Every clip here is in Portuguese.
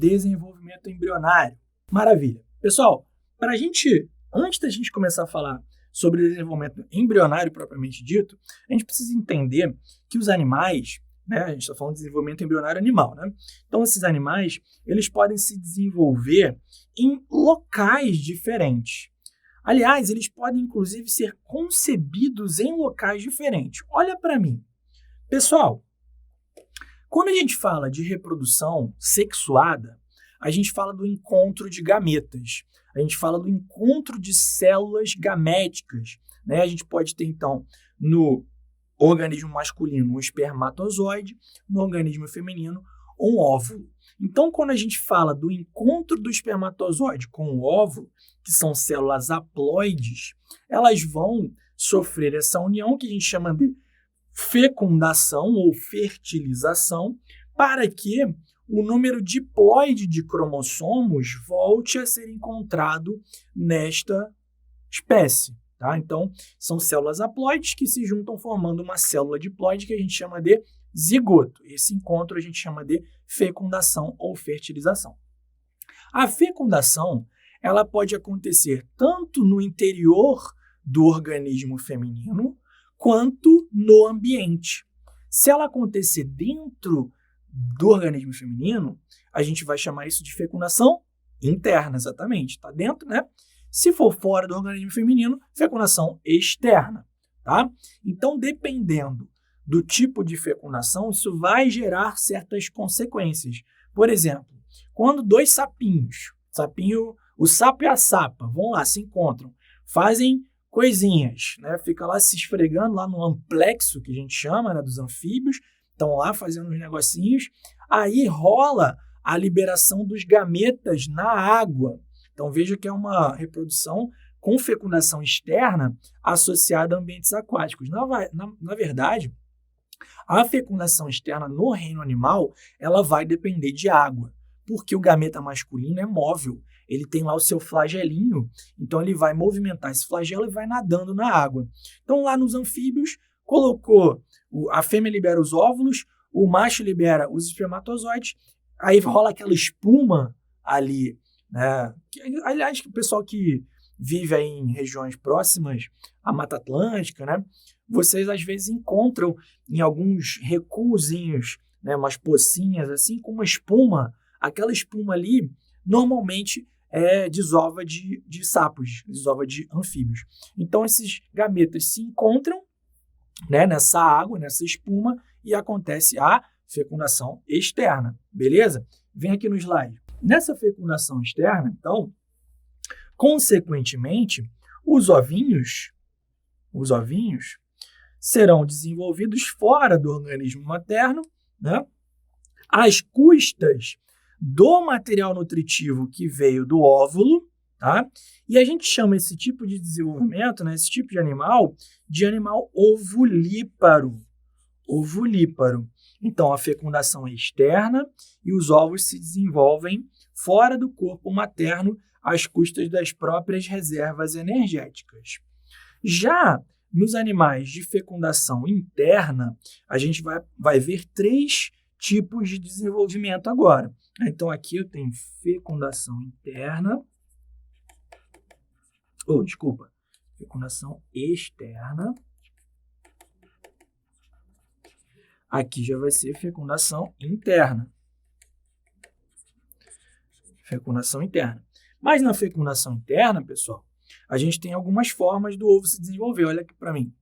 desenvolvimento embrionário. Maravilha. Pessoal, antes da gente começar a falar sobre desenvolvimento embrionário propriamente dito, a gente precisa entender que os animais, né, a gente está falando de desenvolvimento embrionário animal, né? Então, esses animais, eles podem se desenvolver em locais diferentes. Aliás, eles podem, inclusive, ser concebidos em locais diferentes. Olha para mim. Pessoal, quando a gente fala de reprodução sexuada, a gente fala do encontro de gametas. A gente fala do encontro de células gaméticas, né? A gente pode ter, então, no organismo masculino um espermatozoide, no organismo feminino um óvulo. Então, quando a gente fala do encontro do espermatozoide com o óvulo, que são células haploides, elas vão sofrer essa união que a gente chama de fecundação ou fertilização, para que o número diploide de cromossomos volte a ser encontrado nesta espécie. Tá? Então, são células haploides que se juntam formando uma célula diploide que a gente chama de zigoto. Esse encontro a gente chama de fecundação ou fertilização. A fecundação, ela pode acontecer tanto no interior do organismo feminino quanto no ambiente. Se ela acontecer dentro do organismo feminino, a gente vai chamar isso de fecundação interna, exatamente. Está dentro, né? Se for fora do organismo feminino, fecundação externa, tá? Então, dependendo do tipo de fecundação, isso vai gerar certas consequências. Por exemplo, quando dois sapinhos, o sapo e a sapa, vão lá, se encontram, fazem coisinhas, né? Fica lá se esfregando lá no amplexo, que a gente chama, né, dos anfíbios, estão lá fazendo uns negocinhos, aí rola a liberação dos gametas na água. Então, veja que é uma reprodução com fecundação externa associada a ambientes aquáticos. Na verdade, a fecundação externa no reino animal, ela vai depender de água, porque o gameta masculino é móvel. Ele tem lá o seu flagelinho, então ele vai movimentar esse flagelo e vai nadando na água. Então, lá nos anfíbios, a fêmea libera os óvulos, o macho libera os espermatozoides, aí rola aquela espuma ali, né? Aliás, o pessoal que vive aí em regiões próximas à Mata Atlântica, né? Vocês às vezes encontram em alguns recuozinhos, né, umas pocinhas assim com uma espuma. Aquela espuma ali normalmente é desova de sapos, desova de anfíbios. Então esses gametas se encontram, né, nessa água, nessa espuma, e acontece a fecundação externa, beleza? Vem aqui no slide. Nessa fecundação externa, então, consequentemente, os ovinhos serão desenvolvidos fora do organismo materno, né, às custas do material nutritivo que veio do óvulo, tá? E a gente chama esse tipo de desenvolvimento, né, esse tipo de animal ovulíparo. Ovulíparo. Então, a fecundação é externa e os ovos se desenvolvem fora do corpo materno às custas das próprias reservas energéticas. Já nos animais de fecundação interna, a gente vai ver 3 tipos de desenvolvimento agora. Então, aqui eu tenho fecundação interna. Fecundação externa. Aqui já vai ser fecundação interna. Fecundação interna. Mas na fecundação interna, pessoal, a gente tem algumas formas do ovo se desenvolver. Olha aqui para mim.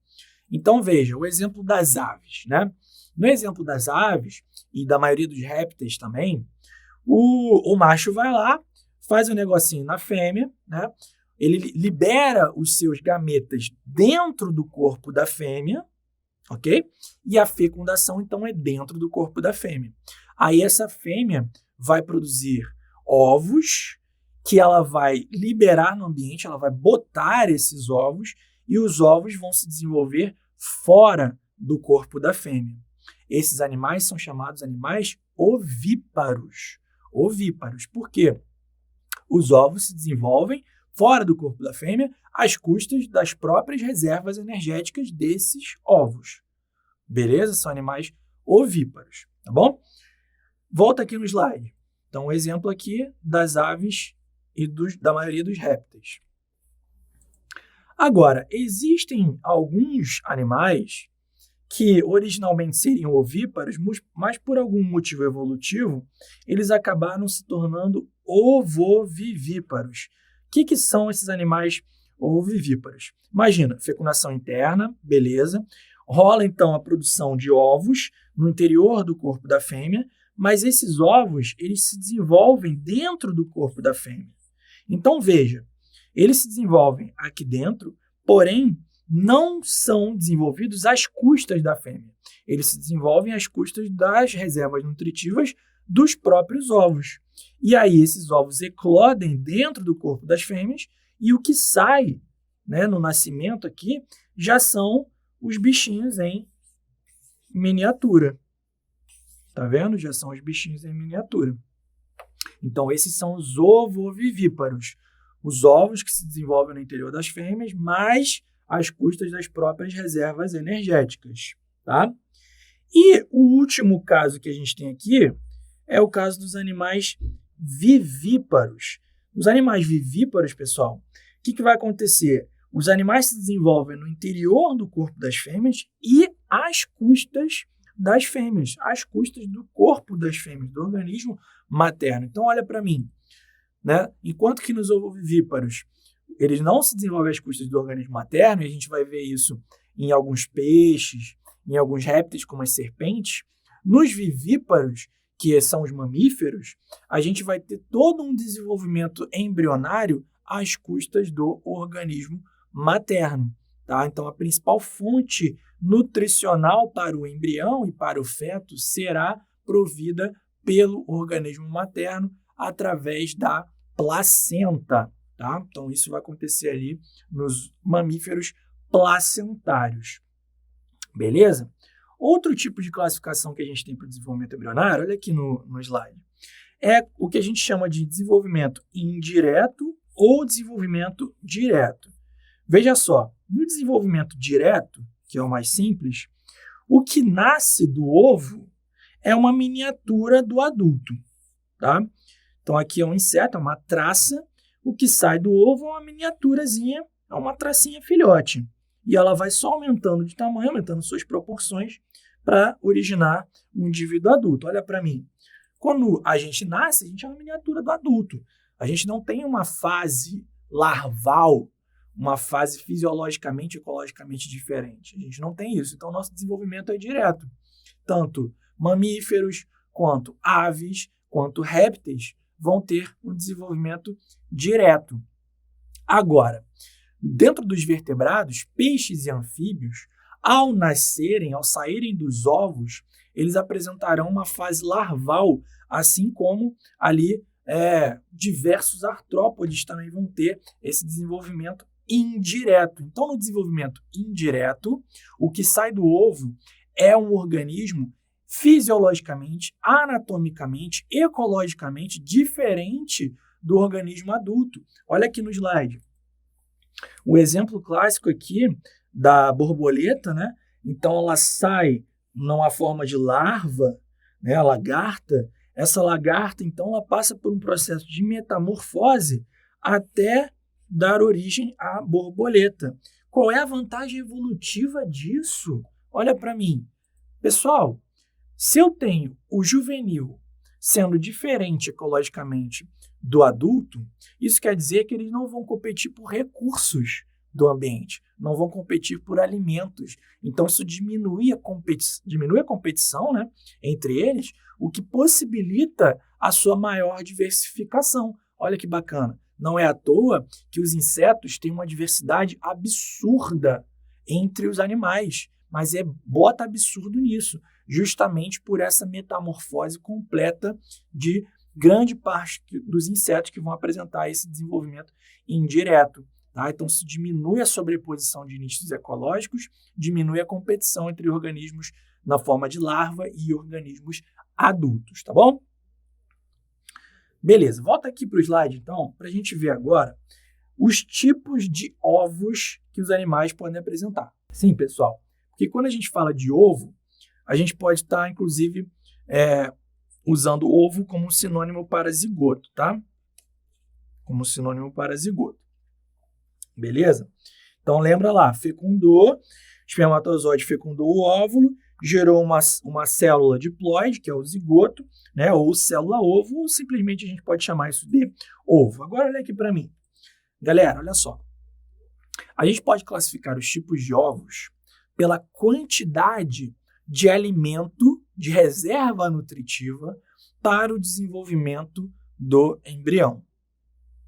Então, veja, o exemplo das aves, né? No exemplo das aves e da maioria dos répteis também, o macho vai lá, faz um negocinho na fêmea, né? Ele libera os seus gametas dentro do corpo da fêmea, ok? E a fecundação, então, é dentro do corpo da fêmea. Aí essa fêmea vai produzir ovos que ela vai liberar no ambiente, ela vai botar esses ovos e os ovos vão se desenvolver fora do corpo da fêmea. Esses animais são chamados animais ovíparos. Ovíparos. Por quê? Os ovos se desenvolvem fora do corpo da fêmea às custas das próprias reservas energéticas desses ovos. Beleza? São animais ovíparos, tá bom? Volta aqui no slide. Então, um exemplo aqui das aves e da maioria dos répteis. Agora, existem alguns animais que originalmente seriam ovíparos, mas por algum motivo evolutivo, eles acabaram se tornando ovovivíparos. O que são esses animais ovovivíparos? Imagina, fecundação interna, beleza. Rola então a produção de ovos no interior do corpo da fêmea, mas esses ovos eles se desenvolvem dentro do corpo da fêmea. Então veja, eles se desenvolvem aqui dentro, porém não são desenvolvidos às custas da fêmea. Eles se desenvolvem às custas das reservas nutritivas dos próprios ovos. E aí esses ovos eclodem dentro do corpo das fêmeas e o que sai, né, no nascimento aqui já são os bichinhos em miniatura. Tá vendo? Já são os bichinhos em miniatura. Então esses são os ovovivíparos. Os ovos que se desenvolvem no interior das fêmeas, mas às custas das próprias reservas energéticas, tá? E o último caso que a gente tem aqui é o caso dos animais vivíparos. Os animais vivíparos, pessoal, o que vai acontecer? Os animais se desenvolvem no interior do corpo das fêmeas e às custas das fêmeas, às custas do corpo das fêmeas, do organismo materno. Então, olha para mim, né? Enquanto que nos ovovivíparos eles não se desenvolvem às custas do organismo materno, e a gente vai ver isso em alguns peixes, em alguns répteis, como as serpentes. Nos vivíparos, que são os mamíferos, a gente vai ter todo um desenvolvimento embrionário às custas do organismo materno. Tá? Então, a principal fonte nutricional para o embrião e para o feto será provida pelo organismo materno através da placenta. Tá? Então, isso vai acontecer ali nos mamíferos placentários. Beleza? Outro tipo de classificação que a gente tem para o desenvolvimento embrionário, olha aqui no slide, é o que a gente chama de desenvolvimento indireto ou desenvolvimento direto. Veja só, no desenvolvimento direto, que é o mais simples, o que nasce do ovo é uma miniatura do adulto. Tá? Então, aqui é um inseto, é uma traça. O que sai do ovo é uma miniaturazinha, é uma tracinha filhote. E ela vai só aumentando de tamanho, aumentando suas proporções para originar um indivíduo adulto. Olha para mim. Quando a gente nasce, a gente é uma miniatura do adulto. A gente não tem uma fase larval, uma fase fisiologicamente, ecologicamente diferente. A gente não tem isso. Então, nosso desenvolvimento é direto. Tanto mamíferos, quanto aves, quanto répteis vão ter um desenvolvimento direto. Agora, dentro dos vertebrados, peixes e anfíbios, ao nascerem, ao saírem dos ovos, eles apresentarão uma fase larval, assim como ali diversos artrópodes também vão ter esse desenvolvimento indireto. Então, no desenvolvimento indireto, o que sai do ovo é um organismo fisiologicamente, anatomicamente, ecologicamente diferente do organismo adulto. Olha aqui no slide. O exemplo clássico aqui da borboleta, né? Então ela sai numa forma de larva, né? Lagarta. Essa lagarta, então, ela passa por um processo de metamorfose até dar origem à borboleta. Qual é a vantagem evolutiva disso? Olha para mim. Pessoal, se eu tenho o juvenil sendo diferente ecologicamente do adulto, isso quer dizer que eles não vão competir por recursos do ambiente, não vão competir por alimentos. Então, isso diminui a competição, né, entre eles, o que possibilita a sua maior diversificação. Olha que bacana. Não é à toa que os insetos têm uma diversidade absurda entre os animais, mas bota absurdo nisso, justamente por essa metamorfose completa de grande parte dos insetos que vão apresentar esse desenvolvimento indireto. Tá? Então, isso diminui a sobreposição de nichos ecológicos, diminui a competição entre organismos na forma de larva e organismos adultos, tá bom? Beleza, volta aqui para o slide, então, para a gente ver agora os tipos de ovos que os animais podem apresentar. Sim, pessoal, porque quando a gente fala de ovo, a gente pode estar, inclusive, usando ovo como sinônimo para zigoto, tá? Como sinônimo para zigoto. Beleza? Então, lembra lá, fecundou, espermatozoide fecundou o óvulo, gerou uma célula diploide, que é o zigoto, né? Ou célula-ovo, ou simplesmente a gente pode chamar isso de ovo. Agora, olha aqui para mim. Galera, olha só. A gente pode classificar os tipos de ovos pela quantidade de alimento, de reserva nutritiva para o desenvolvimento do embrião.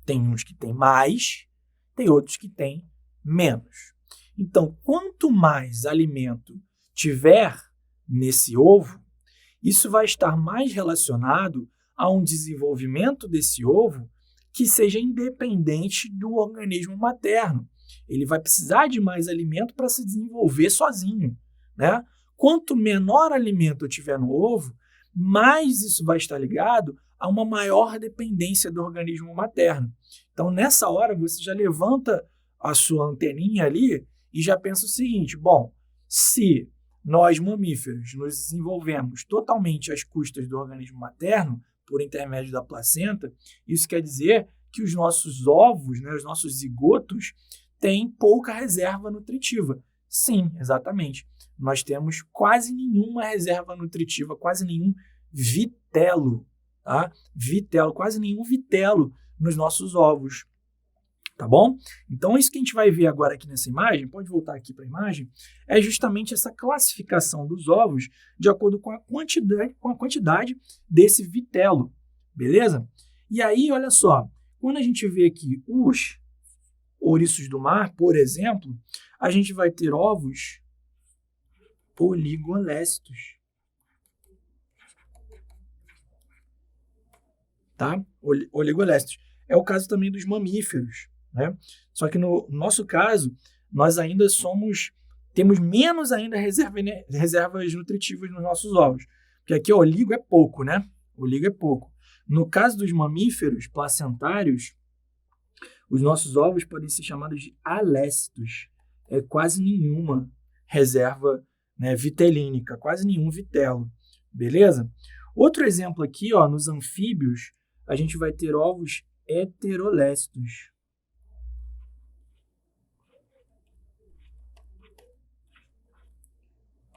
Tem uns que têm mais, tem outros que têm menos. Então, quanto mais alimento tiver nesse ovo, isso vai estar mais relacionado a um desenvolvimento desse ovo que seja independente do organismo materno. Ele vai precisar de mais alimento para se desenvolver sozinho, né? Quanto menor alimento eu tiver no ovo, mais isso vai estar ligado a uma maior dependência do organismo materno. Então, nessa hora, você já levanta a sua anteninha ali e já pensa o seguinte: bom, se nós mamíferos nos desenvolvemos totalmente às custas do organismo materno, por intermédio da placenta, isso quer dizer que os nossos ovos, né, os nossos zigotos, têm pouca reserva nutritiva. Sim, exatamente. Nós temos quase nenhuma reserva nutritiva, quase nenhum vitelo, tá? Vitelo, quase nenhum vitelo nos nossos ovos, tá bom? Então, isso que a gente vai ver agora aqui nessa imagem, pode voltar aqui para a imagem, é justamente essa classificação dos ovos de acordo com a quantidade desse vitelo, beleza? E aí, olha só, quando a gente vê aqui os ouriços do mar, por exemplo, a gente vai ter ovos oligolésticos, tá? Oligolésticos. É o caso também dos mamíferos, né? Só que no nosso caso, nós ainda temos menos ainda reservas nutritivas nos nossos ovos. Porque aqui, ó, oligo é pouco, né? Oligo é pouco. No caso dos mamíferos placentários, os nossos ovos podem ser chamados de alésticos. É quase nenhuma reserva, né, vitelínica, quase nenhum vitelo, beleza? Outro exemplo aqui, ó, nos anfíbios, a gente vai ter ovos heterolésticos.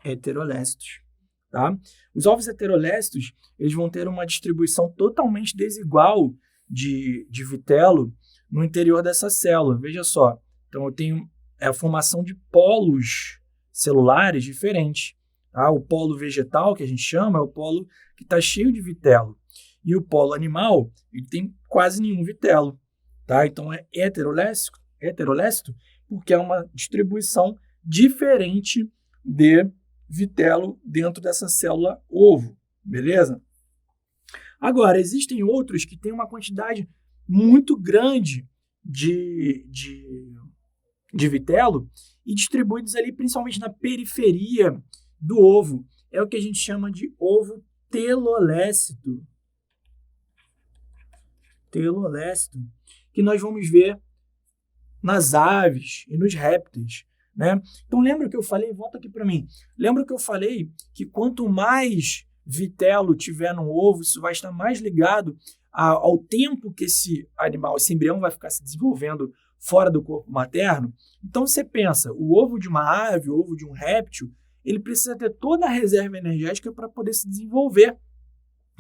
Heterolésticos, tá? Os ovos heterolésticos, eles vão ter uma distribuição totalmente desigual de vitelo no interior dessa célula. Veja só, então eu tenho a formação de polos celulares diferentes. Tá? O polo vegetal, que a gente chama, é o polo que está cheio de vitelo. E o polo animal, ele tem quase nenhum vitelo. Tá? Então é heteroléstico, porque é uma distribuição diferente de vitelo dentro dessa célula ovo, beleza? Agora, existem outros que têm uma quantidade muito grande de vitelo e distribuídos ali principalmente na periferia do ovo. É o que a gente chama de ovo telolécito. Telolécito, que nós vamos ver nas aves e nos répteis, né? Então, lembra que eu falei, volta aqui para mim, lembra que eu falei que quanto mais vitelo tiver no ovo, isso vai estar mais ligado ao tempo que esse animal, esse embrião vai ficar se desenvolvendo fora do corpo materno. Então, você pensa, o ovo de uma ave, o ovo de um réptil, ele precisa ter toda a reserva energética para poder se desenvolver,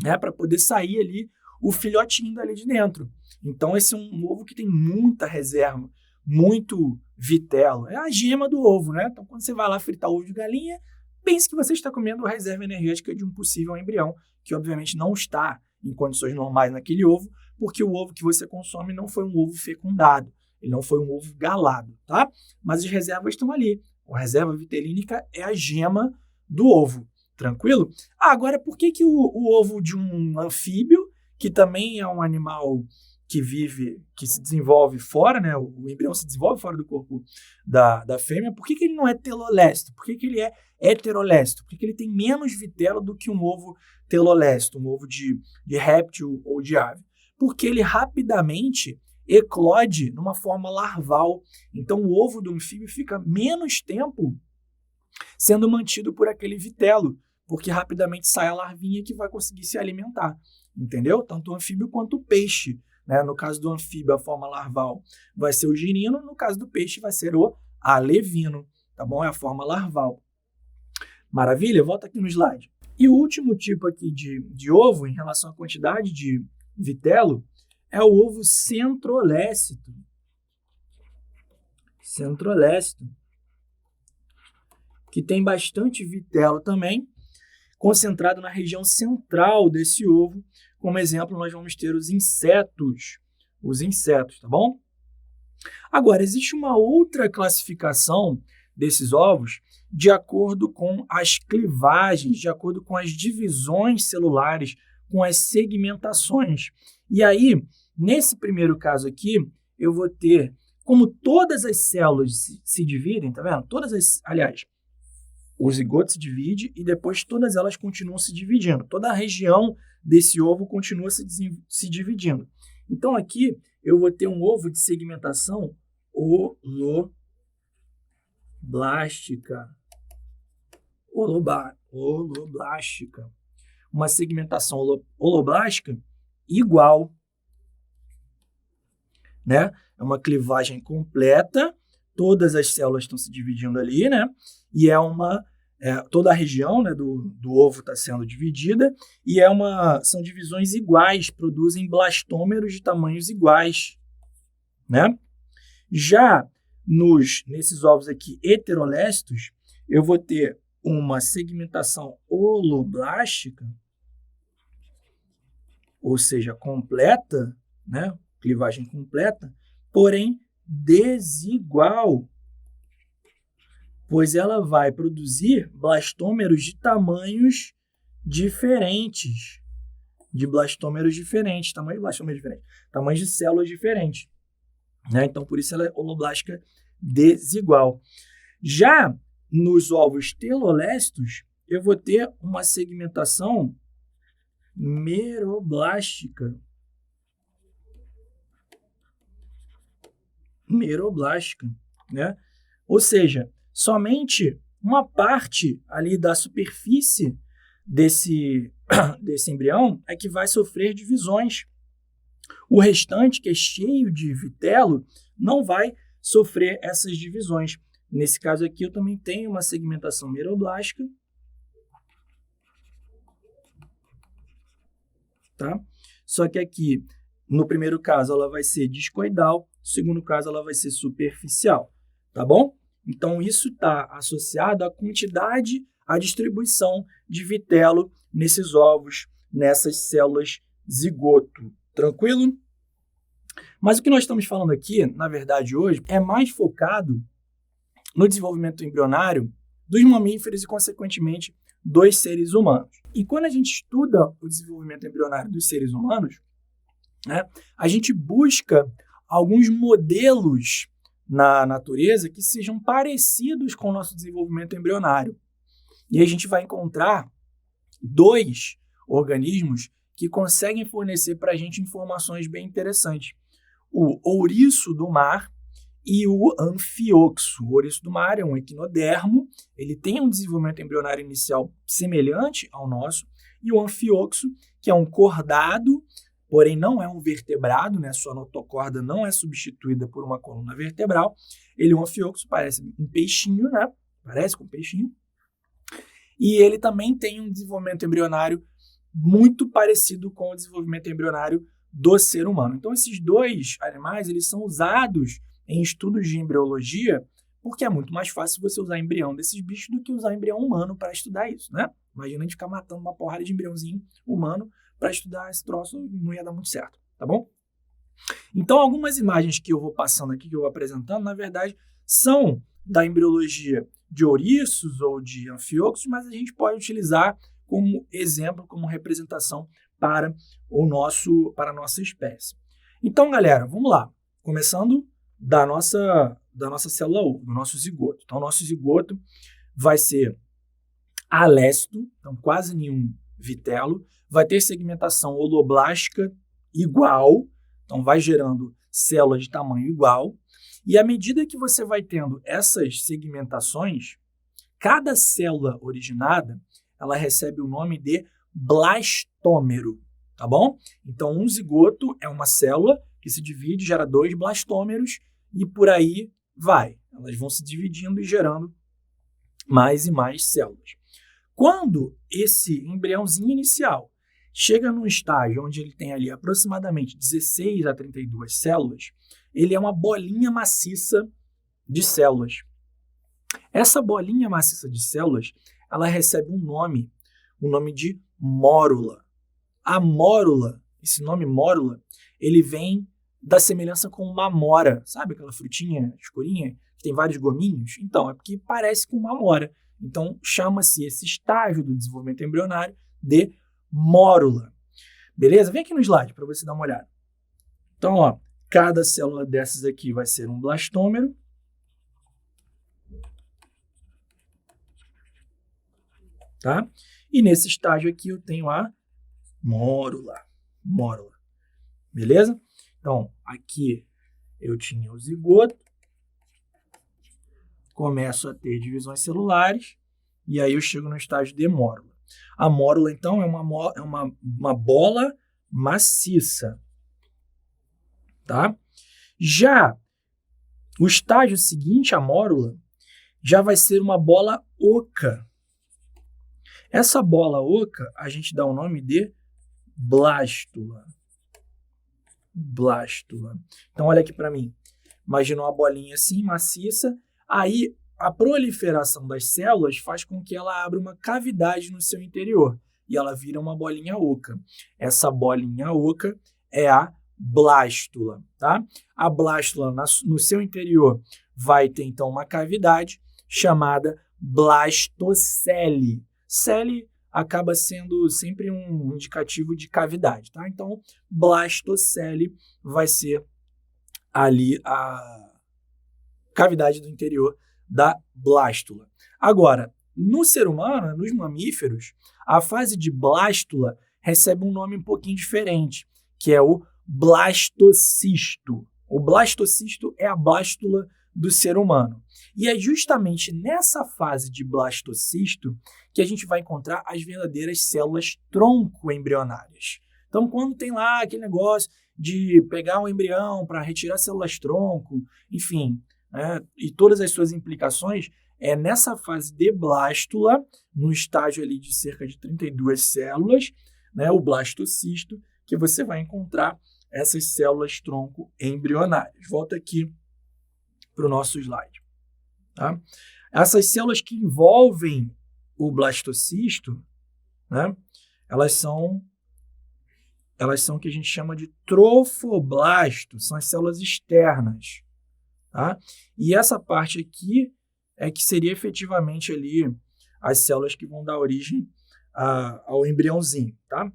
né? Para poder sair ali o filhotinho dali de dentro. Então, esse é um ovo que tem muita reserva, muito vitelo. É a gema do ovo, né? Então, quando você vai lá fritar ovo de galinha, pense que você está comendo a reserva energética de um possível embrião, que obviamente não está em condições normais naquele ovo, porque o ovo que você consome não foi um ovo fecundado, ele não foi um ovo galado, tá? Mas as reservas estão ali. A reserva vitelínica é a gema do ovo, tranquilo? Agora, por que o ovo de um anfíbio, que também é um animal que vive, que se desenvolve fora, né? O embrião se desenvolve fora do corpo da fêmea, por que ele não é telolécito? Por que ele é heterolécito? Por que ele tem menos vitelo do que um ovo telolécito, um ovo de réptil ou de ave? Porque ele rapidamente eclode numa forma larval. Então, o ovo do anfíbio fica menos tempo sendo mantido por aquele vitelo, porque rapidamente sai a larvinha que vai conseguir se alimentar, entendeu? Tanto o anfíbio quanto o peixe, né? No caso do anfíbio, a forma larval vai ser o girino, no caso do peixe vai ser o alevino, tá bom? É a forma larval. Maravilha? Volta aqui no slide. E o último tipo aqui de ovo, em relação à quantidade de vitelo, é o ovo centrolécito. Centrolécito, que tem bastante vitelo também, concentrado na região central desse ovo. Como exemplo, nós vamos ter os insetos, tá bom? Agora, existe uma outra classificação desses ovos de acordo com as clivagens, de acordo com as divisões celulares, com as segmentações. E aí, nesse primeiro caso aqui, eu vou ter, como todas as células se dividem, tá vendo? Aliás, o zigoto se divide e depois todas elas continuam se dividindo. Toda a região desse ovo continua se dividindo. Então, aqui, eu vou ter um ovo de segmentação holoblástica. Holoblástica. Uma segmentação holoblástica igual, né? É uma clivagem completa, todas as células estão se dividindo ali, né? E toda a região, né, do ovo está sendo dividida e são divisões iguais, produzem blastômeros de tamanhos iguais, né? Já nesses ovos aqui heterolécitos, eu vou ter uma segmentação holoblástica, ou seja, completa, né? Clivagem completa, porém desigual, pois ela vai produzir blastômeros de tamanhos diferentes, tamanhos de células diferentes, né? Então, por isso ela é holoblástica desigual. Já nos ovos telolécitos, eu vou ter uma segmentação meroblástica. Né? Ou seja, somente uma parte ali da superfície desse embrião é que vai sofrer divisões. O restante, que é cheio de vitelo, não vai sofrer essas divisões. Nesse caso aqui, eu também tenho uma segmentação meroblástica. Tá? Só que aqui, no primeiro caso, ela vai ser discoidal, no segundo caso, ela vai ser superficial. Tá bom? Então, isso está associado à quantidade, à distribuição de vitelo nesses ovos, nessas células zigoto. Tranquilo? Mas o que nós estamos falando aqui, na verdade, hoje, é mais focado no desenvolvimento embrionário dos mamíferos e, consequentemente, dos seres humanos. E quando a gente estuda o desenvolvimento embrionário dos seres humanos, né, a gente busca alguns modelos na natureza que sejam parecidos com o nosso desenvolvimento embrionário. E a gente vai encontrar 2 organismos que conseguem fornecer para a gente informações bem interessantes. O ouriço do mar e o anfioxo. O ouriço do mar é um equinodermo, ele tem um desenvolvimento embrionário inicial semelhante ao nosso, e o anfioxo, que é um cordado, porém não é um vertebrado, né? Sua notocorda não é substituída por uma coluna vertebral. O anfioxo parece um peixinho, né? Parece com um peixinho. E ele também tem um desenvolvimento embrionário muito parecido com o desenvolvimento embrionário do ser humano. Então, esses 2 animais, eles são usados em estudos de embriologia, porque é muito mais fácil você usar embrião desses bichos do que usar embrião humano para estudar isso, né? Imagina a gente ficar matando uma porrada de embriãozinho humano para estudar esse troço, não ia dar muito certo, tá bom? Então, algumas imagens que eu vou passando aqui, que eu vou apresentando, na verdade, são da embriologia de ouriços ou de anfioxos, mas a gente pode utilizar como exemplo, como representação para a nossa espécie. Então, galera, vamos lá. Começando da nossa célula ovo, do nosso zigoto. Então, o nosso zigoto vai ser alécito, então quase nenhum vitelo, vai ter segmentação holoblástica igual, então vai gerando células de tamanho igual, e à medida que você vai tendo essas segmentações, cada célula originada, ela recebe o nome de blastômero, tá bom? Então, um zigoto é uma célula que se divide, gera 2 blastômeros e por aí vai. Elas vão se dividindo e gerando mais e mais células. Quando esse embriãozinho inicial chega num estágio onde ele tem ali aproximadamente 16 a 32 células, ele é uma bolinha maciça de células. Essa bolinha maciça de células, ela recebe um nome, o nome de mórula. A mórula, esse nome mórula, ele vem da semelhança com uma amora, sabe aquela frutinha escurinha que tem vários gominhos? Então, é porque parece com uma amora. Então, chama-se esse estágio do desenvolvimento embrionário de mórula. Beleza? Vem aqui no slide para você dar uma olhada. Então, ó, cada célula dessas aqui vai ser um blastômero. Tá? E nesse estágio aqui eu tenho a mórula. Mórula. Beleza? Então, aqui eu tinha o zigoto. Começo a ter divisões celulares. E aí eu chego no estágio de mórula. A mórula, então, é uma bola maciça. Tá? Já o estágio seguinte, a mórula, já vai ser uma bola oca. Essa bola oca, a gente dá o nome de blástula. Blástula. Então, olha aqui para mim. Imagina uma bolinha assim, maciça. Aí, a proliferação das células faz com que ela abra uma cavidade no seu interior. E ela vira uma bolinha oca. Essa bolinha oca é a blástula. Tá? A blástula, no seu interior, vai ter, então, uma cavidade chamada blastocele. Cele acaba sendo sempre um indicativo de cavidade, tá? Então, blastocele vai ser ali a cavidade do interior da blástula. Agora, no ser humano, nos mamíferos, a fase de blástula recebe um nome um pouquinho diferente, que é o blastocisto. O blastocisto é a blástula do ser humano. E é justamente nessa fase de blastocisto que a gente vai encontrar as verdadeiras células tronco embrionárias. Então, quando tem lá aquele negócio de pegar um embrião para retirar células tronco, enfim, né, e todas as suas implicações, é nessa fase de blástula, no estágio ali de cerca de 32 células, né, o blastocisto, que você vai encontrar essas células tronco embrionárias. Volta aqui para o nosso slide. Tá? Essas células que envolvem o blastocisto, né, elas são o que a gente chama de trofoblastos, são as células externas. Tá? E essa parte aqui é que seria efetivamente ali as células que vão dar origem ao embriãozinho. Tá?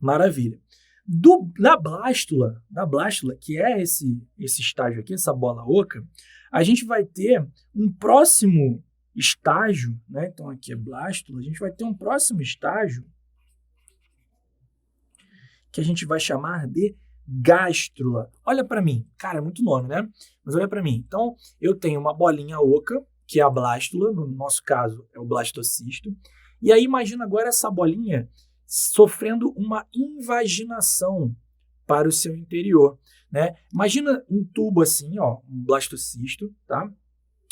Maravilha. Da blástula, que é esse estágio aqui, essa bola oca, a gente vai ter um próximo estágio, né? Então aqui é blástula, a gente vai ter um próximo estágio que a gente vai chamar de gástrula. Olha para mim, cara, é muito nome, né? Mas olha para mim. Então eu tenho uma bolinha oca, que é a blástula, no nosso caso é o blastocisto, e aí imagina agora essa bolinha sofrendo uma invaginação para o seu interior, né? Imagina um tubo assim, ó, um blastocisto, tá?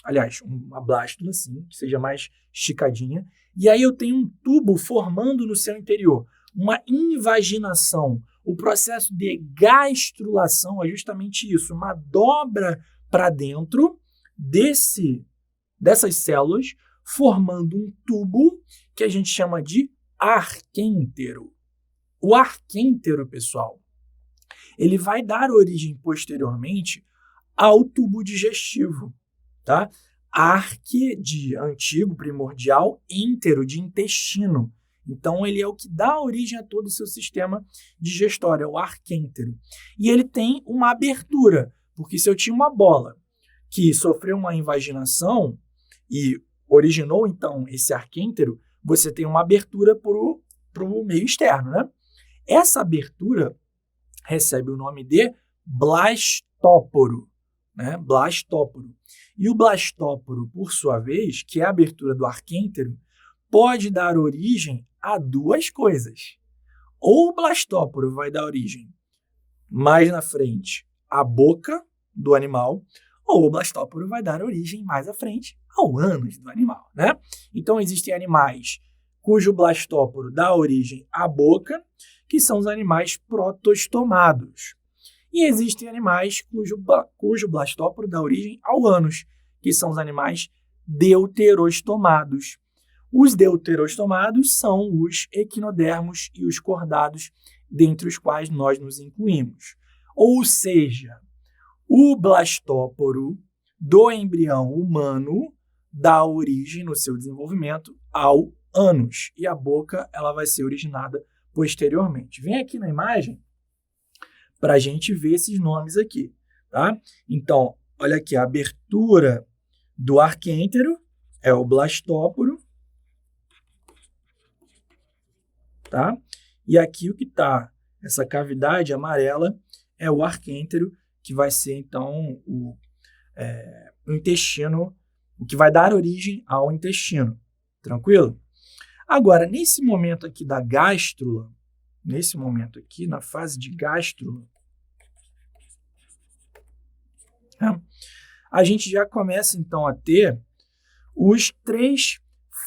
Aliás, uma blástula assim, que seja mais esticadinha, e aí eu tenho um tubo formando no seu interior, uma invaginação. O processo de gastrulação é justamente isso, uma dobra para dentro dessas células, formando um tubo que a gente chama de arquêntero. O arquêntero, pessoal, ele vai dar origem posteriormente ao tubo digestivo, tá? Arque de antigo, primordial, êntero de intestino. Então, ele é o que dá origem a todo o seu sistema digestório, é o arquêntero. E ele tem uma abertura, porque se eu tinha uma bola que sofreu uma invaginação e originou, então, esse arquêntero, você tem uma abertura para o meio externo, né? Essa abertura recebe o nome de blastóporo, né? Blastóporo. E o blastóporo, por sua vez, que é a abertura do arquêntero, pode dar origem a duas coisas. Ou o blastóporo vai dar origem mais na frente à boca do animal, ou o blastóporo vai dar origem mais à frente ao ânus do animal, né? Então, existem animais cujo blastóporo dá origem à boca, que são os animais protostomados. E existem animais cujo blastóporo dá origem ao ânus, que são os animais deuterostomados. Os deuterostomados são os equinodermos e os cordados, dentre os quais nós nos incluímos. Ou seja, o blastóporo do embrião humano dá origem, no seu desenvolvimento, ao ânus. E a boca ela vai ser originada posteriormente. Vem aqui na imagem para a gente ver esses nomes aqui, tá? Então, olha aqui, a abertura do arquêntero é o blastóporo, tá? E aqui o que está, essa cavidade amarela, é o arquêntero, que vai ser, então, o intestino, o que vai dar origem ao intestino. Tranquilo? Agora, nesse momento aqui da gástrula, nesse momento aqui, na fase de gástrula, a gente já começa, então, a ter os 3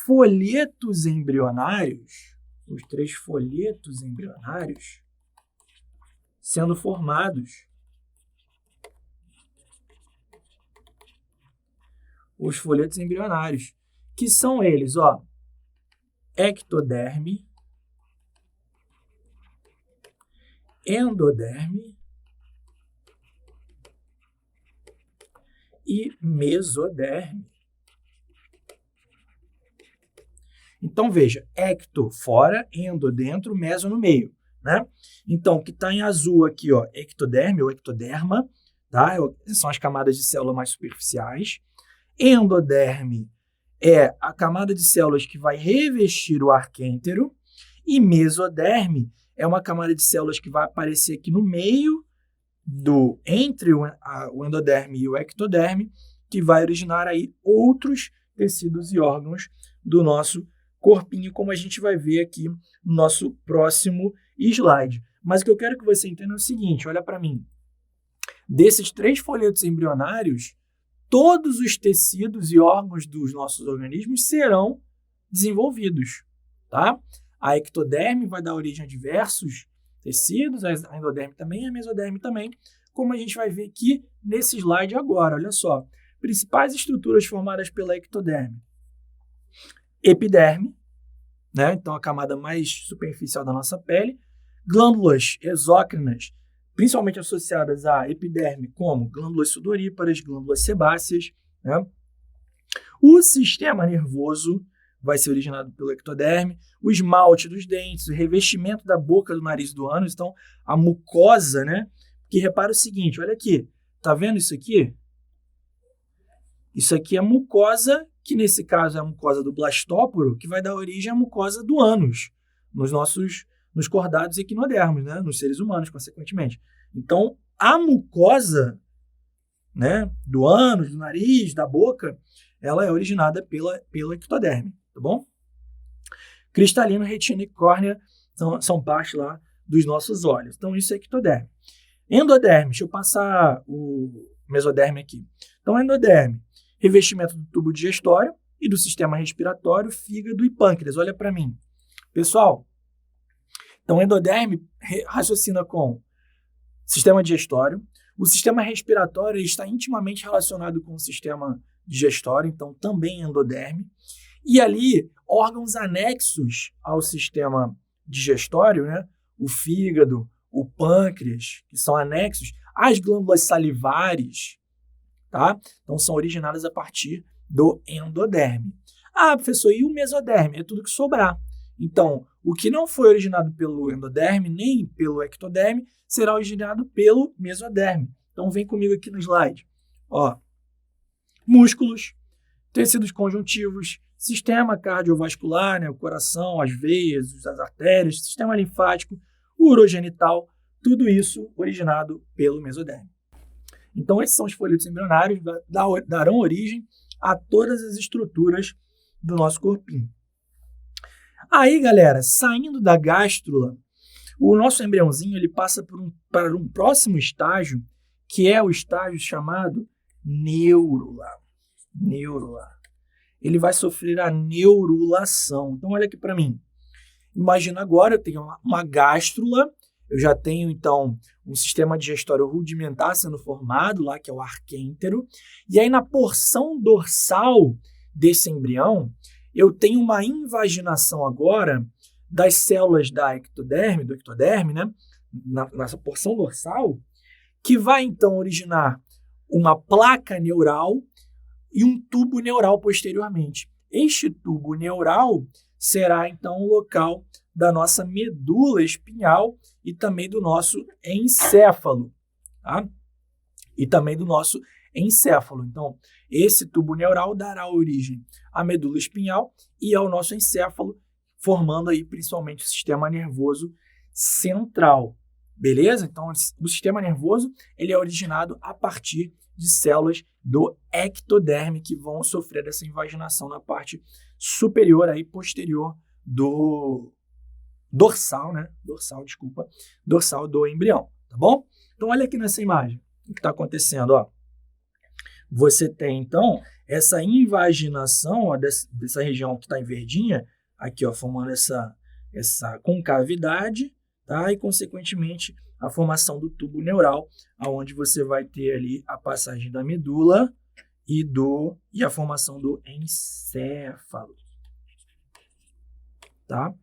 folhetos embrionários, sendo formados. Os folhetos embrionários, que são eles, ó, ectoderme, endoderme e mesoderme. Então, veja, ecto fora, endo dentro, meso no meio, né? Então, o que está em azul aqui, ó, ectoderme ou ectoderma, tá? São as camadas de célula mais superficiais. Endoderme é a camada de células que vai revestir o arquêntero, e mesoderme é uma camada de células que vai aparecer aqui no meio, entre o endoderme e o ectoderme, que vai originar aí outros tecidos e órgãos do nosso corpinho, como a gente vai ver aqui no nosso próximo slide. Mas o que eu quero que você entenda é o seguinte, olha para mim. Desses 3 folhetos embrionários, todos os tecidos e órgãos dos nossos organismos serão desenvolvidos, tá? A ectoderme vai dar origem a diversos tecidos, a endoderme também, a mesoderme também, como a gente vai ver aqui nesse slide agora, olha só. Principais estruturas formadas pela ectoderme. Epiderme, né? Então a camada mais superficial da nossa pele. Glândulas exócrinas, principalmente associadas à epiderme, como glândulas sudoríparas, glândulas sebáceas, né? O sistema nervoso vai ser originado pelo ectoderme, o esmalte dos dentes, o revestimento da boca, do nariz e do ânus, então a mucosa, né? Porque repara o seguinte, olha aqui, tá vendo isso aqui? Isso aqui é a mucosa, que nesse caso é a mucosa do blastóporo, que vai dar origem à mucosa do ânus, nos cordados equinodermos, né? Nos seres humanos, consequentemente. Então, a mucosa, né, do ânus, do nariz, da boca, ela é originada pelo ectoderme, tá bom? Cristalino, retina e córnea são parte lá dos nossos olhos. Então, isso é ectoderme. Endoderme, deixa eu passar o mesoderme aqui. Então, endoderme, revestimento do tubo digestório e do sistema respiratório, fígado e pâncreas. Olha para mim. Pessoal, então, endoderme raciocina com sistema digestório. O sistema respiratório está intimamente relacionado com o sistema digestório, então também endoderme. E ali, órgãos anexos ao sistema digestório, né? O fígado, o pâncreas, que são anexos, as glândulas salivares, tá? Então são originadas a partir do endoderme. Ah, professor, e o mesoderme? É tudo que sobrar. Então, o que não foi originado pelo endoderme nem pelo ectoderme será originado pelo mesoderme. Então, vem comigo aqui no slide. Ó, músculos, tecidos conjuntivos, sistema cardiovascular, né, o coração, as veias, as artérias, sistema linfático, urogenital, tudo isso originado pelo mesoderme. Então, esses são os folhetos embrionários, darão origem a todas as estruturas do nosso corpinho. Aí, galera, saindo da gástrula, o nosso embriãozinho ele passa para um próximo estágio, que é o estágio chamado neurula. Neurula. Ele vai sofrer a neurulação. Então, olha aqui para mim. Imagina agora, eu tenho uma gástrula, eu já tenho, então, um sistema digestório rudimentar sendo formado lá, que é o arquêntero. E aí, na porção dorsal desse embrião, eu tenho uma invaginação agora das células do ectoderme, né? Nessa porção dorsal, que vai, então, originar uma placa neural e um tubo neural posteriormente. Este tubo neural será, então, o local da nossa medula espinhal e também do nosso encéfalo, tá? E também do nosso encéfalo. Então, esse tubo neural dará origem à medula espinhal e ao nosso encéfalo, formando aí principalmente o sistema nervoso central, beleza? Então, o sistema nervoso ele é originado a partir de células do ectoderme que vão sofrer essa invaginação na parte superior aí, posterior do dorsal, né? Dorsal do embrião, tá bom? Então, olha aqui nessa imagem o que está acontecendo, ó. Você tem, então, essa invaginação ó, dessa região que está em verdinha, aqui, ó, formando essa concavidade, tá? E, consequentemente, a formação do tubo neural, onde você vai ter ali a passagem da medula e a formação do encéfalo, tá?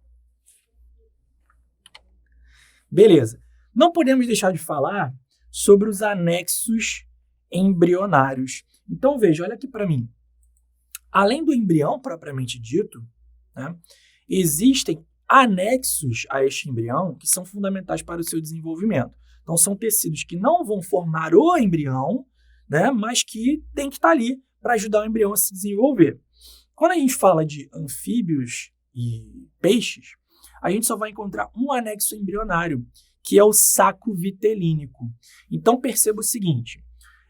Beleza. Não podemos deixar de falar sobre os anexos embrionários. Então, veja, olha aqui para mim. Além do embrião propriamente dito, né, existem anexos a este embrião que são fundamentais para o seu desenvolvimento. Então, são tecidos que não vão formar o embrião, né, mas que tem que estar ali para ajudar o embrião a se desenvolver. Quando a gente fala de anfíbios e peixes, a gente só vai encontrar um anexo embrionário, que é o saco vitelínico. Então, perceba o seguinte,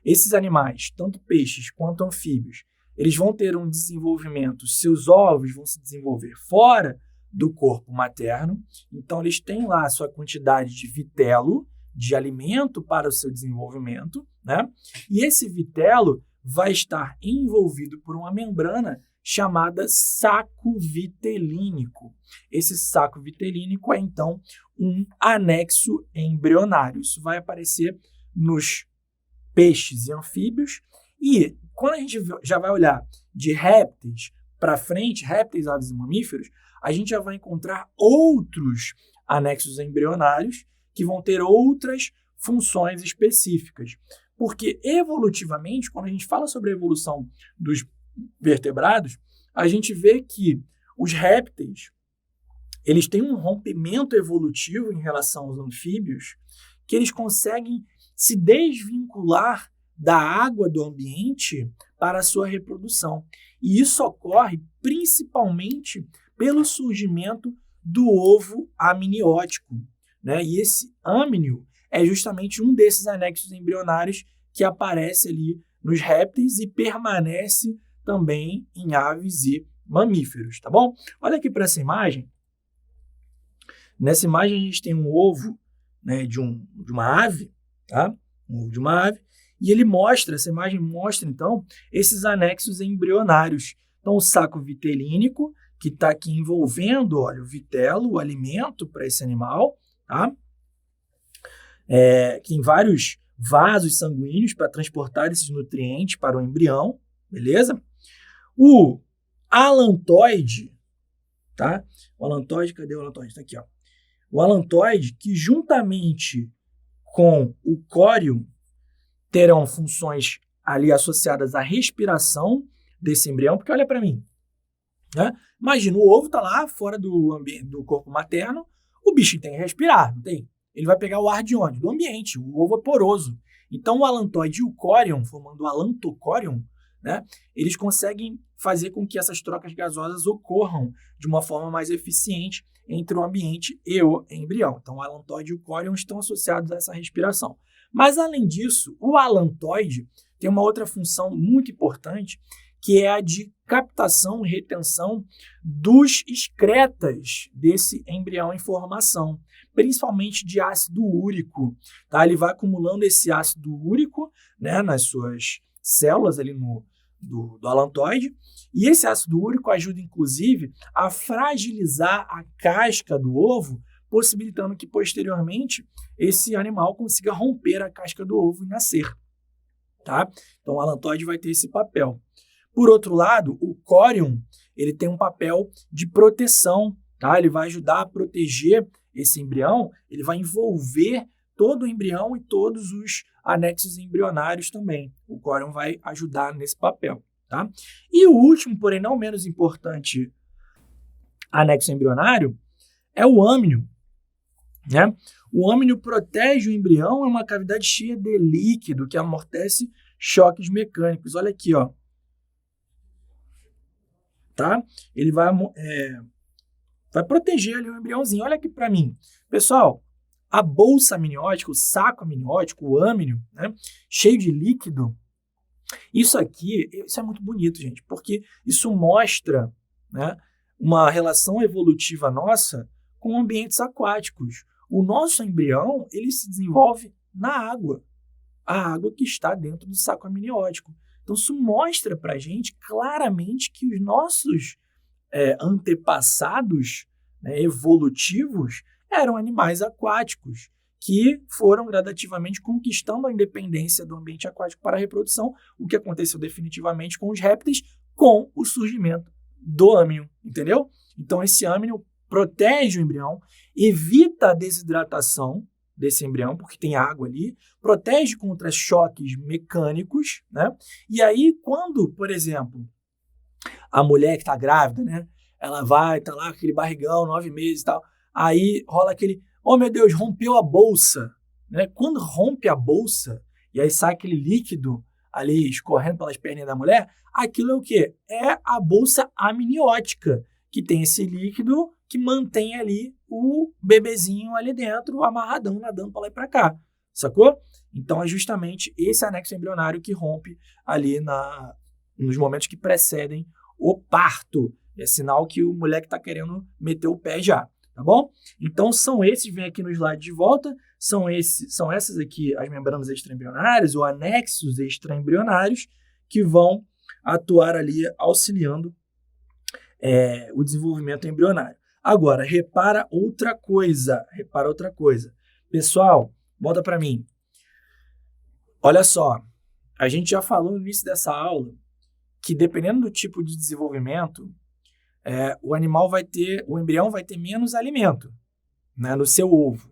esses animais, tanto peixes quanto anfíbios, eles vão ter um desenvolvimento, seus ovos vão se desenvolver fora do corpo materno, então eles têm lá a sua quantidade de vitelo, de alimento para o seu desenvolvimento, né? E esse vitelo vai estar envolvido por uma membrana chamada saco vitelínico. Esse saco vitelínico é, então, um anexo embrionário. Isso vai aparecer nos peixes e anfíbios. E quando a gente já vai olhar de répteis para frente, répteis, aves e mamíferos, a gente já vai encontrar outros anexos embrionários que vão ter outras funções específicas. Porque, evolutivamente, quando a gente fala sobre a evolução dos vertebrados, a gente vê que os répteis eles têm um rompimento evolutivo em relação aos anfíbios, que eles conseguem se desvincular da água do ambiente para a sua reprodução. E isso ocorre principalmente pelo surgimento do ovo amniótico, né? E esse amnio é justamente um desses anexos embrionários que aparece ali nos répteis e permanece também em aves e mamíferos, tá bom? Olha aqui para essa imagem. Nessa imagem a gente tem um ovo, né, de uma ave, tá? Um ovo de uma ave, e essa imagem mostra, então, esses anexos embrionários. Então, o saco vitelínico, que está aqui envolvendo, olha, o vitelo, o alimento para esse animal, tá? Que tem vários vasos sanguíneos para transportar esses nutrientes para o embrião, beleza? O alantoide, tá? O alantoide, cadê o alantoide? Está aqui, ó. O alantoide, que juntamente com o córeo terão funções ali associadas à respiração desse embrião, porque olha para mim, né? Imagina, o ovo está lá fora do corpo materno, o bicho tem que respirar, não tem? Ele vai pegar o ar de onde? Do ambiente, o ovo é poroso. Então, o alantoide e o córion, formando o alantocórion, né, eles conseguem fazer com que essas trocas gasosas ocorram de uma forma mais eficiente entre o ambiente e o embrião. Então, o alantoide e o córion estão associados a essa respiração. Mas, além disso, o alantoide tem uma outra função muito importante, que é a de captação e retenção dos excretas desse embrião em formação, principalmente de ácido úrico. Tá? Ele vai acumulando esse ácido úrico, né, nas suas células ali do alantoide, e esse ácido úrico ajuda, inclusive, a fragilizar a casca do ovo, possibilitando que, posteriormente, esse animal consiga romper a casca do ovo e nascer. Tá? Então, o alantoide vai ter esse papel. Por outro lado, o córion, ele tem um papel de proteção, tá? Ele vai ajudar a proteger esse embrião, ele vai envolver todo o embrião e todos os anexos embrionários também. O córion vai ajudar nesse papel, tá? E o último, porém não menos importante, anexo embrionário é o âmnio, né? O âmnio protege o embrião em uma cavidade cheia de líquido que amortece choques mecânicos. Olha aqui, ó. Tá? Ele vai proteger ali o embriãozinho. Olha aqui para mim. Pessoal, a bolsa amniótica, o saco amniótico, o âmnio, né, cheio de líquido, isso é muito bonito, gente, porque isso mostra, né, uma relação evolutiva nossa com ambientes aquáticos. O nosso embrião, ele se desenvolve na água, a água que está dentro do saco amniótico. Então, isso mostra para a gente claramente que os nossos antepassados, né, evolutivos eram animais aquáticos que foram gradativamente conquistando a independência do ambiente aquático para a reprodução, o que aconteceu definitivamente com os répteis com o surgimento do âmnio, entendeu? Então, esse âmnio protege o embrião, evita a desidratação desse embrião, porque tem água ali, protege contra choques mecânicos, né? E aí, quando, por exemplo, a mulher que está grávida, né? Ela tá lá com aquele barrigão, 9 meses e tal, aí rola aquele, oh meu Deus, rompeu a bolsa, né? Quando rompe a bolsa, e aí sai aquele líquido ali escorrendo pelas perninhas da mulher, aquilo é o quê? É a bolsa amniótica, que tem esse líquido que mantém ali o bebezinho ali dentro, amarradão, nadando para lá e para cá, sacou? Então é justamente esse anexo embrionário que rompe ali nos momentos que precedem o parto. É sinal que o moleque está querendo meter o pé já, tá bom? Então são esses, vem aqui no slide de volta, são essas aqui as membranas extraembrionárias, ou anexos extraembrionários, que vão atuar ali auxiliando o desenvolvimento embrionário. Agora, repara outra coisa. Pessoal, volta para mim. Olha só, a gente já falou no início dessa aula que dependendo do tipo de desenvolvimento, o embrião vai ter menos alimento, né, no seu ovo.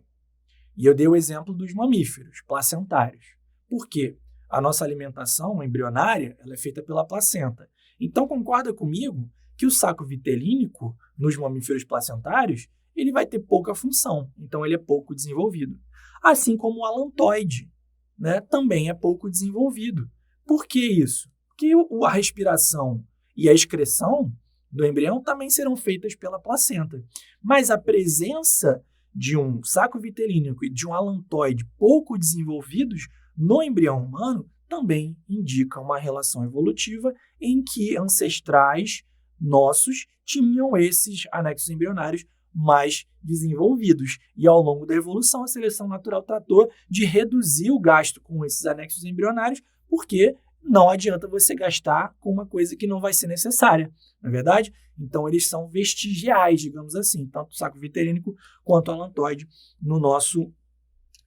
E eu dei o exemplo dos mamíferos placentários. Por quê? A nossa alimentação embrionária ela é feita pela placenta. Então, concorda comigo que o saco vitelínico nos mamíferos placentários ele vai ter pouca função, então ele é pouco desenvolvido. Assim como o alantoide, né, também é pouco desenvolvido. Por que isso? Porque a respiração e a excreção do embrião também serão feitas pela placenta. Mas a presença de um saco vitelínico e de um alantoide pouco desenvolvidos no embrião humano também indica uma relação evolutiva em que ancestrais nossos tinham esses anexos embrionários mais desenvolvidos. E ao longo da evolução, a seleção natural tratou de reduzir o gasto com esses anexos embrionários, porque não adianta você gastar com uma coisa que não vai ser necessária, não é verdade? Então, eles são vestigiais, digamos assim, tanto o saco vitelínico quanto o alantoide no nosso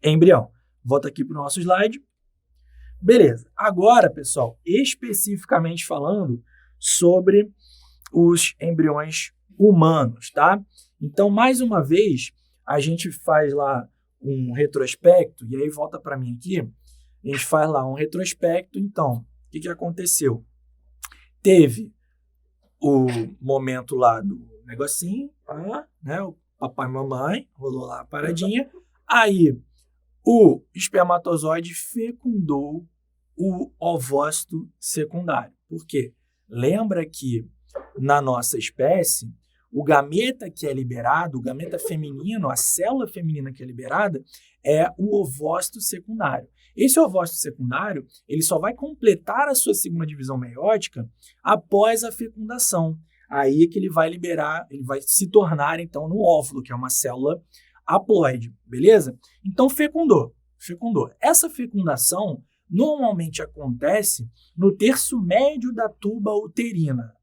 embrião. Volta aqui para o nosso slide. Beleza. Agora, pessoal, especificamente falando sobre os embriões humanos, tá? Então, mais uma vez, a gente faz lá um retrospecto, e aí volta para mim aqui, a gente faz lá um retrospecto. Então, o que aconteceu? Teve o momento lá do negocinho, né? O papai e mamãe, rolou lá a paradinha, aí o espermatozoide fecundou o ovócito secundário. Por quê? Lembra que na nossa espécie, O gameta que é liberado, o gameta feminino, a célula feminina que é liberada, é o ovócito secundário. Esse ovócito secundário, ele só vai completar a sua segunda divisão meiótica após a fecundação. Aí é que ele vai liberar, ele vai se tornar, então, no óvulo, que é uma célula haploide, beleza? Então, fecundou. Essa fecundação normalmente acontece no terço médio da tuba uterina.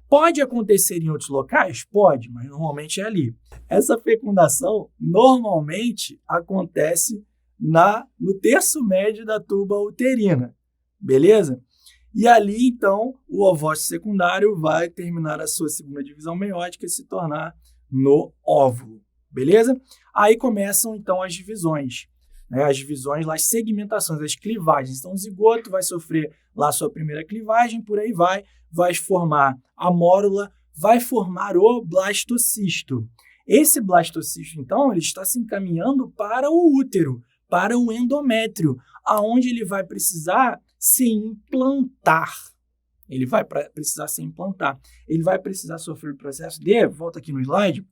Pode acontecer em outros locais? Pode, mas normalmente é ali. Essa fecundação normalmente acontece no terço médio da tuba uterina, beleza? E ali, então, o ovócito secundário vai terminar a sua segunda divisão meiótica e se tornar no óvulo, beleza? Aí começam, então, as divisões, né? As divisões, as segmentações, as clivagens. Então, o zigoto vai sofrer lá a sua primeira clivagem, por aí vai formar a mórula, vai formar o blastocisto. Esse blastocisto, então, ele está se encaminhando para o útero, para o endométrio, aonde ele vai precisar se implantar. Ele vai precisar sofrer o processo de, volta aqui no slide,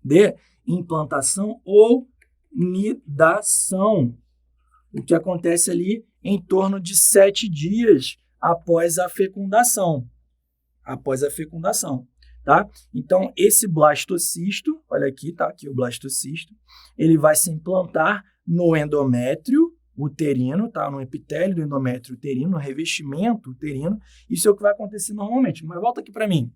de implantação ou nidação, o que acontece ali em torno de 7 dias após a fecundação. Tá? Então, esse blastocisto, olha aqui, tá aqui o blastocisto, ele vai se implantar no endométrio uterino, tá? No epitélio do endométrio uterino, no revestimento uterino. Isso é o que vai acontecer normalmente. Mas volta aqui para mim.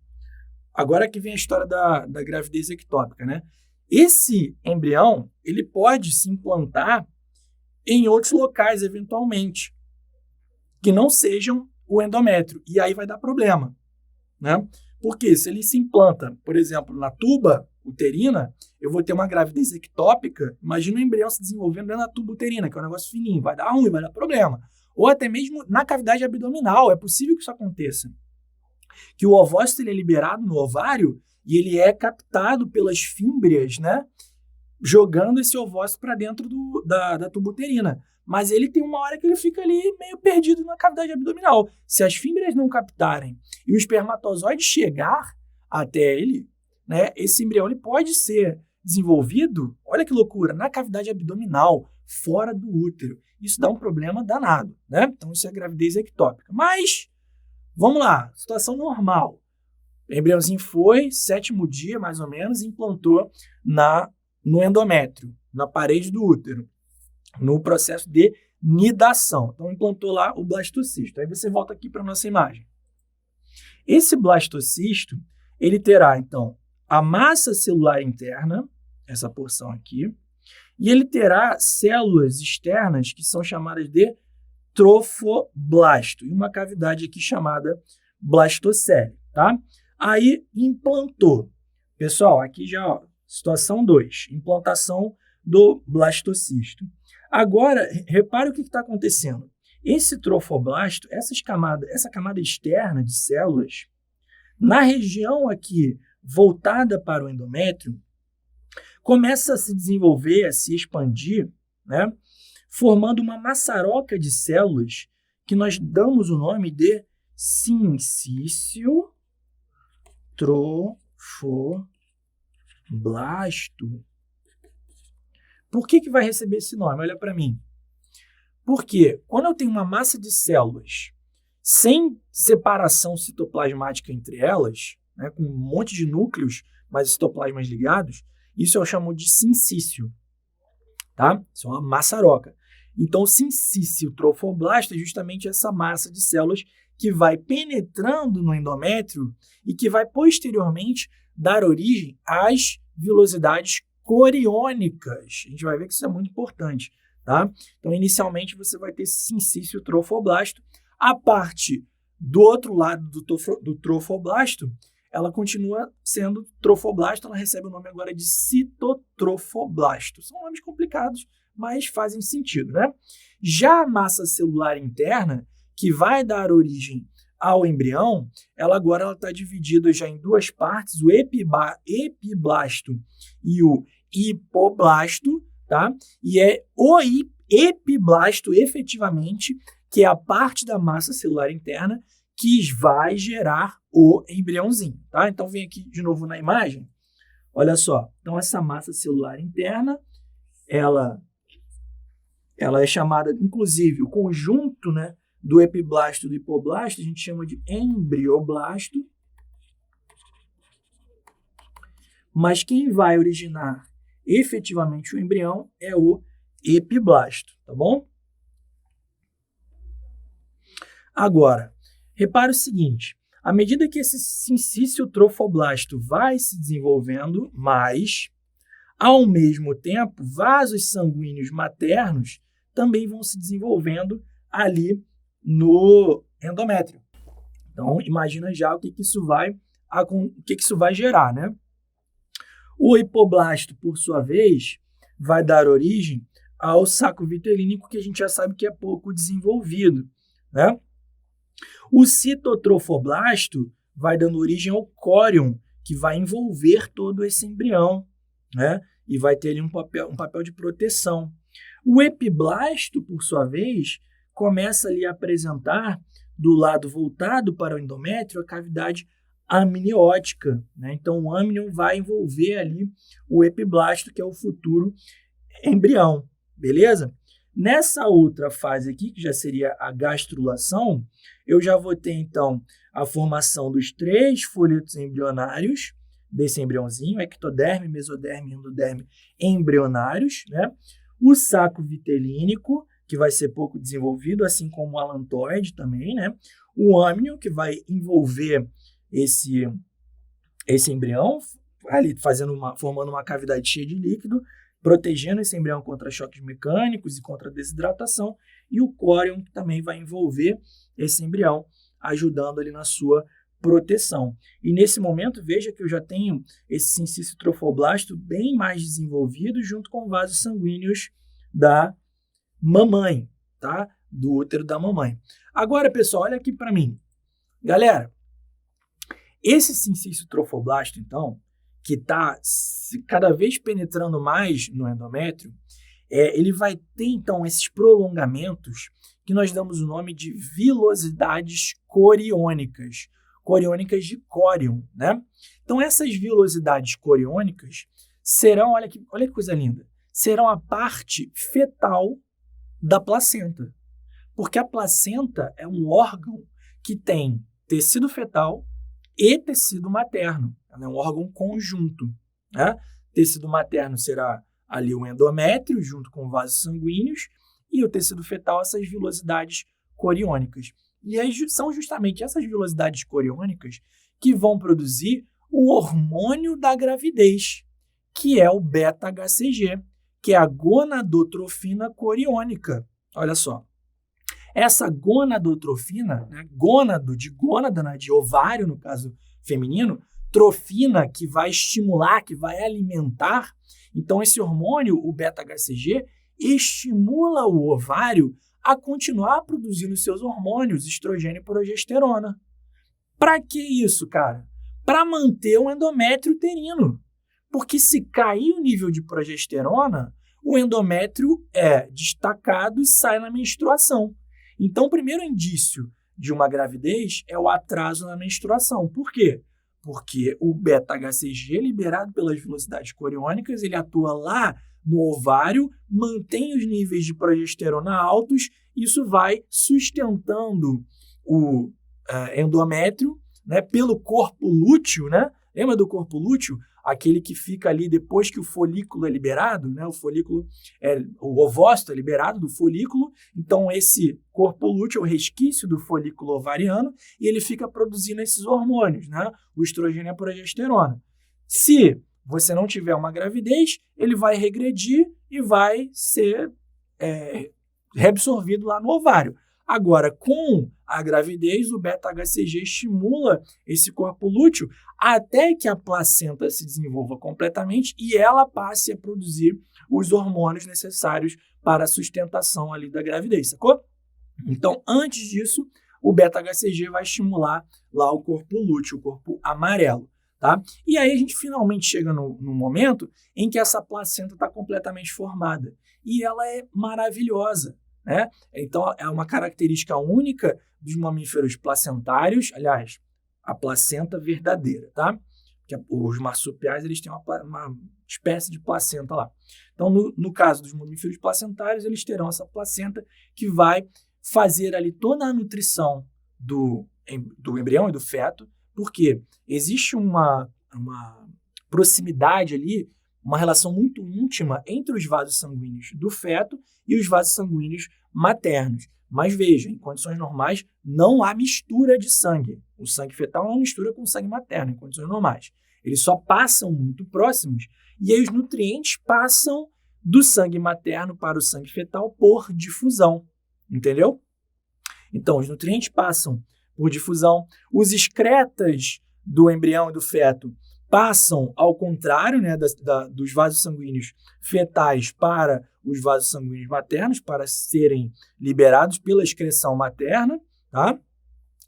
Agora que vem a história da gravidez ectópica, né? Esse embrião, ele pode se implantar em outros locais, eventualmente, que não sejam o endométrio. E aí vai dar problema, né? Porque se ele se implanta, por exemplo, na tuba uterina, eu vou ter uma gravidez ectópica. Imagina o embrião se desenvolvendo dentro da tuba uterina, que é um negócio fininho, vai dar ruim, vai dar problema. Ou até mesmo na cavidade abdominal, é possível que isso aconteça. Que o ovócito ele é liberado no ovário e ele é captado pelas fímbrias, né? Jogando esse ovócito para dentro da tuba uterina. Mas ele tem uma hora que ele fica ali meio perdido na cavidade abdominal. Se as fímbrias não captarem e o espermatozoide chegar até ele, né, esse embrião ele pode ser desenvolvido, olha que loucura, na cavidade abdominal, fora do útero. Isso dá um problema danado, né? Então isso é gravidez ectópica. Mas, vamos lá, situação normal. O embriãozinho foi, 7º dia mais ou menos, implantou no endométrio, na parede do útero, no processo de nidação. Então, implantou lá o blastocisto. Aí você volta aqui para a nossa imagem. Esse blastocisto, ele terá, então, a massa celular interna, essa porção aqui, e ele terá células externas que são chamadas de trofoblasto, e uma cavidade aqui chamada blastocele, tá? Aí, implantou. Pessoal, aqui já, ó, situação 2, implantação do blastocisto. Agora, repare o que está acontecendo. Esse trofoblasto, essa camada externa de células, na região aqui voltada para o endométrio, começa a se desenvolver, a se expandir, né, formando uma maçaroca de células que nós damos o nome de sincício trofoblasto. Por que vai receber esse nome? Olha para mim. Porque quando eu tenho uma massa de células sem separação citoplasmática entre elas, né, com um monte de núcleos, mas citoplasmas ligados, isso eu chamo de sincício, tá? Isso é uma maçaroca. Então, o sincício trofoblasto é justamente essa massa de células que vai penetrando no endométrio e que vai posteriormente dar origem às vilosidades coriônicas. A gente vai ver que isso é muito importante, tá? Então, inicialmente, você vai ter esse sincício trofoblasto. A parte do outro lado do trofoblasto, ela continua sendo trofoblasto, ela recebe o nome agora de citotrofoblasto. São nomes complicados, mas fazem sentido, né? Já a massa celular interna, que vai dar origem ao embrião, ela agora está dividida já em duas partes, o epiblasto e o hipoblasto, tá? E é o epiblasto, efetivamente, que é a parte da massa celular interna que vai gerar o embriãozinho, tá? Então, vem aqui de novo na imagem. Olha só. Então, essa massa celular interna, ela é chamada, inclusive, o conjunto, né, do epiblasto e do hipoblasto, a gente chama de embrioblasto. Mas quem vai originar efetivamente o embrião é o epiblasto, tá bom? Agora, repare o seguinte, à medida que esse sincício trofoblasto vai se desenvolvendo mais, ao mesmo tempo, vasos sanguíneos maternos também vão se desenvolvendo ali no endométrio. Então, imagina já o que isso vai gerar, né? O hipoblasto, por sua vez, vai dar origem ao saco vitelínico, que a gente já sabe que é pouco desenvolvido, né? O citotrofoblasto vai dando origem ao córion, que vai envolver todo esse embrião, né? E vai ter ali um papel de proteção. O epiblasto, por sua vez, começa ali a apresentar, do lado voltado para o endométrio, a cavidade amniótica, né? Então, o âmnion vai envolver ali o epiblasto, que é o futuro embrião, beleza? Nessa outra fase aqui, que já seria a gastrulação, eu já vou ter, então, a formação dos 3 folhetos embrionários desse embriãozinho, ectoderme, mesoderme e endoderme embrionários, né? O saco vitelínico, que vai ser pouco desenvolvido, assim como o alantoide também, né? O âmnion, que vai envolver esse embrião, ali formando uma cavidade cheia de líquido, protegendo esse embrião contra choques mecânicos e contra desidratação, e o córion, que também vai envolver esse embrião, ajudando ali na sua proteção. E nesse momento, veja que eu já tenho esse sincício trofoblasto bem mais desenvolvido, junto com vasos sanguíneos da mamãe, tá? Do útero da mamãe. Agora, pessoal, olha aqui para mim. Galera, esse sincício trofoblasto, então, que está cada vez penetrando mais no endométrio, ele vai ter, então, esses prolongamentos que nós damos o nome de vilosidades coriônicas. Coriônicas de córion, né? Então, essas vilosidades coriônicas serão, olha que coisa linda, serão a parte fetal da placenta. Porque a placenta é um órgão que tem tecido fetal e tecido materno. Ela é um órgão conjunto, né? Tecido materno será ali o endométrio, junto com vasos sanguíneos, e o tecido fetal, essas vilosidades coriônicas. E aí são justamente essas vilosidades coriônicas que vão produzir o hormônio da gravidez, que é o beta-HCG, que é a gonadotrofina coriônica. Olha só. Essa gonadotrofina, né, gônado de gônada, né, de ovário no caso feminino, trofina que vai estimular, que vai alimentar. Então esse hormônio, o beta-HCG, estimula o ovário a continuar produzindo seus hormônios, estrogênio e progesterona. Para que isso, cara? Para manter o endométrio uterino. Porque se cair o nível de progesterona, o endométrio é destacado e sai na menstruação. Então, o primeiro indício de uma gravidez é o atraso na menstruação. Por quê? Porque o beta-HCG, liberado pelas velocidades coriônicas, ele atua lá no ovário, mantém os níveis de progesterona altos, isso vai sustentando o endométrio, né, pelo corpo lúteo, né? Lembra do corpo lúteo? Aquele que fica ali depois que o folículo é liberado, né? O ovócito é liberado do folículo, então esse corpo lúteo é o resquício do folículo ovariano e ele fica produzindo esses hormônios, né? O estrogênio e a progesterona. Se você não tiver uma gravidez, ele vai regredir e vai ser reabsorvido lá no ovário. Agora, com a gravidez, o beta-HCG estimula esse corpo lúteo até que a placenta se desenvolva completamente e ela passe a produzir os hormônios necessários para a sustentação ali da gravidez, sacou? Então, antes disso, o beta-HCG vai estimular lá o corpo lúteo, o corpo amarelo, tá? E aí a gente finalmente chega no momento em que essa placenta está completamente formada e ela é maravilhosa. né? Então, é uma característica única dos mamíferos placentários, aliás, a placenta verdadeira, tá? Porque os marsupiais, eles têm uma espécie de placenta lá. Então, no caso dos mamíferos placentários, eles terão essa placenta que vai fazer ali toda a nutrição do embrião e do feto, porque existe uma proximidade ali, uma relação muito íntima entre os vasos sanguíneos do feto e os vasos sanguíneos maternos. Mas veja, em condições normais, não há mistura de sangue. O sangue fetal não mistura com o sangue materno, em condições normais. Eles só passam muito próximos e aí os nutrientes passam do sangue materno para o sangue fetal por difusão. Entendeu? Então, os nutrientes passam por difusão. Os excretas do embrião e do feto passam ao contrário, né, dos vasos sanguíneos fetais para os vasos sanguíneos maternos, para serem liberados pela excreção materna. Tá?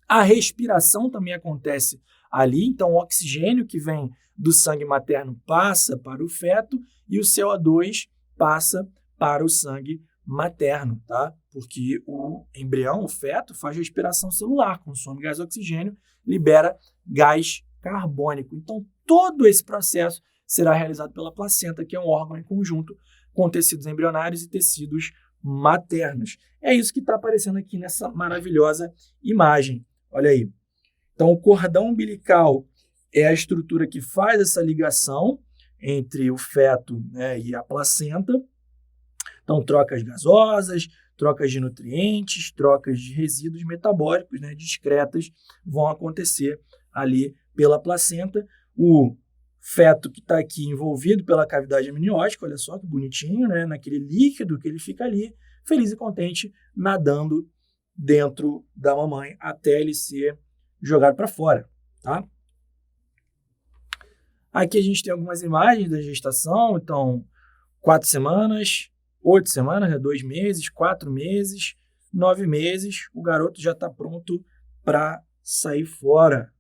A respiração também acontece ali, então o oxigênio que vem do sangue materno passa para o feto e o CO2 passa para o sangue materno, tá? Porque o embrião, o feto, faz respiração celular, consome gás oxigênio, libera gás carbônico. Então, todo esse processo será realizado pela placenta, que é um órgão em conjunto com tecidos embrionários e tecidos maternos. É isso que está aparecendo aqui nessa maravilhosa imagem. Olha aí. Então, o cordão umbilical é a estrutura que faz essa ligação entre o feto, né, e a placenta. Então, trocas gasosas, trocas de nutrientes, trocas de resíduos metabólicos, né, discretas, vão acontecer ali pela placenta. O feto que está aqui envolvido pela cavidade amniótica, olha só que bonitinho, né, naquele líquido que ele fica ali, feliz e contente, nadando dentro da mamãe até ele ser jogado para fora, tá? Aqui a gente tem algumas imagens da gestação, então 4 semanas, 8 semanas, 2 meses, 4 meses, 9 meses, o garoto já está pronto para sair fora,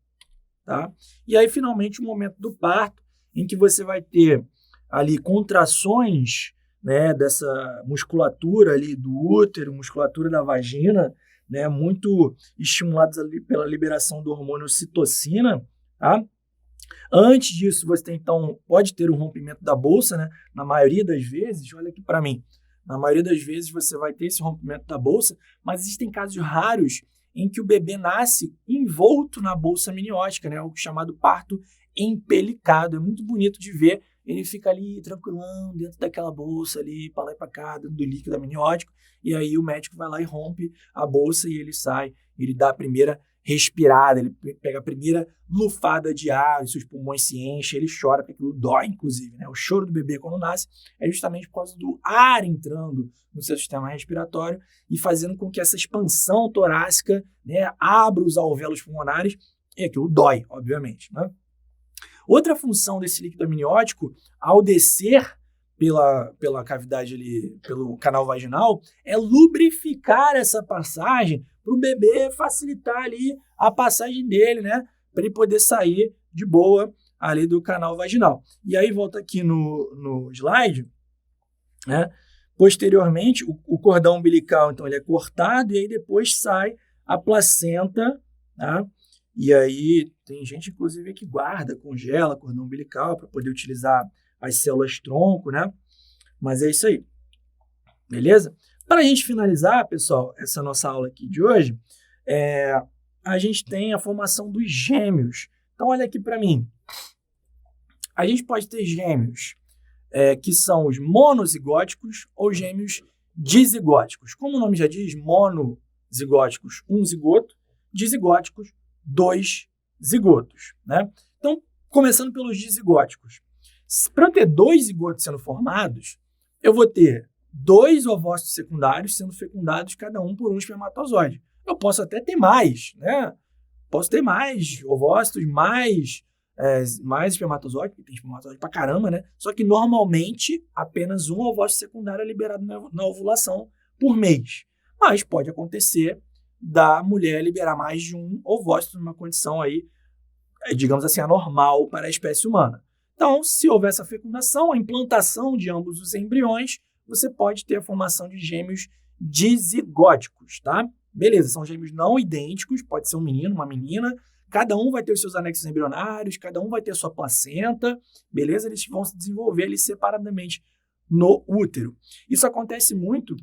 tá? E aí finalmente o momento do parto, em que você vai ter ali contrações, né, dessa musculatura ali do útero, musculatura da vagina, né, muito estimuladas ali pela liberação do hormônio ocitocina, tá? Antes disso, você então pode ter um rompimento da bolsa, né? Na maioria das vezes, olha aqui para mim, na maioria das vezes você vai ter esse rompimento da bolsa, mas existem casos raros em que o bebê nasce envolto na bolsa amniótica, né? O chamado parto empelicado. É muito bonito de ver. Ele fica ali tranquilão dentro daquela bolsa ali, para lá e para cá, dentro do líquido amniótico, e aí o médico vai lá e rompe a bolsa e ele sai, ele dá a primeira respirada, ele pega a primeira lufada de ar, os seus pulmões se enchem, ele chora, porque aquilo dói, inclusive, né? O choro do bebê quando nasce é justamente por causa do ar entrando no seu sistema respiratório e fazendo com que essa expansão torácica, né, abra os alvéolos pulmonares, e aquilo dói, obviamente, né? Outra função desse líquido amniótico, ao descer pela cavidade ali, pelo canal vaginal, é lubrificar essa passagem para o bebê facilitar ali a passagem dele, né? Para ele poder sair de boa ali do canal vaginal. E aí, volta aqui no slide, né? Posteriormente, o cordão umbilical, então, ele é cortado e aí depois sai a placenta, tá? E aí tem gente, inclusive, que guarda, congela cordão umbilical para poder utilizar as células tronco, né? Mas é isso aí. Beleza? Para a gente finalizar, pessoal, essa nossa aula aqui de hoje, a gente tem a formação dos gêmeos. Então, olha aqui para mim. A gente pode ter gêmeos que são os monozigóticos ou gêmeos dizigóticos. Como o nome já diz, monozigóticos, um zigoto, dizigóticos, 2 zigotos, né? Então, começando pelos dizigóticos. Para eu ter 2 zigotos sendo formados, eu vou ter 2 ovócitos secundários sendo fecundados, cada um por um espermatozoide. Eu posso até ter mais, né? Posso ter mais ovócitos, mais espermatozoide, porque tem espermatozoide pra caramba, né? Só que normalmente apenas um ovócito secundário é liberado na ovulação por mês. Mas pode acontecer da mulher liberar mais de um ovócito numa condição aí, digamos assim, anormal para a espécie humana. Então, se houver essa fecundação, a implantação de ambos os embriões, você pode ter a formação de gêmeos dizigóticos, tá? Beleza, são gêmeos não idênticos, pode ser um menino, uma menina, cada um vai ter os seus anexos embrionários, cada um vai ter a sua placenta, beleza? Eles vão se desenvolver ali separadamente no útero. Isso acontece muito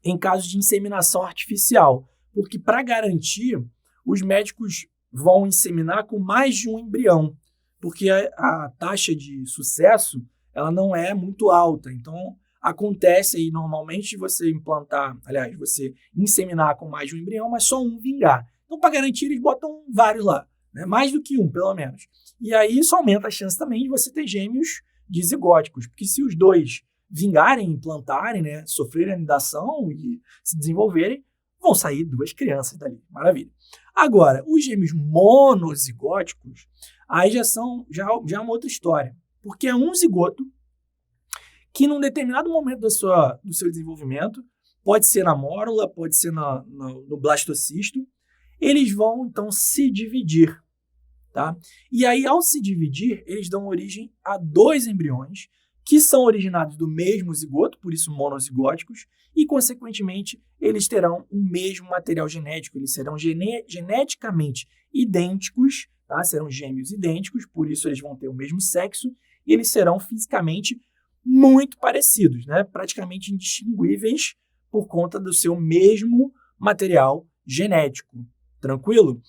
em casos de inseminação artificial, porque para garantir, os médicos vão inseminar com mais de um embrião, porque a taxa de sucesso ela não é muito alta. Então, acontece aí normalmente você você inseminar com mais de um embrião, mas só um vingar. Então, para garantir, eles botam vários lá, né? Mais do que um, pelo menos. E aí isso aumenta a chance também de você ter gêmeos dizigóticos, porque se os dois vingarem, implantarem, né, sofrerem anidação e se desenvolverem, vão sair 2 crianças dali. Maravilha. Agora, os gêmeos monozigóticos, aí já é uma outra história, porque é um zigoto que num determinado momento do seu desenvolvimento, pode ser na mórula, pode ser no blastocisto, eles vão então se dividir, tá? E aí, ao se dividir, eles dão origem a 2 embriões que são originados do mesmo zigoto, por isso monozigóticos, e, consequentemente, eles terão o mesmo material genético, eles serão geneticamente idênticos, tá? Serão gêmeos idênticos, por isso eles vão ter o mesmo sexo, e eles serão fisicamente muito parecidos, né? Praticamente indistinguíveis por conta do seu mesmo material genético. Tranquilo?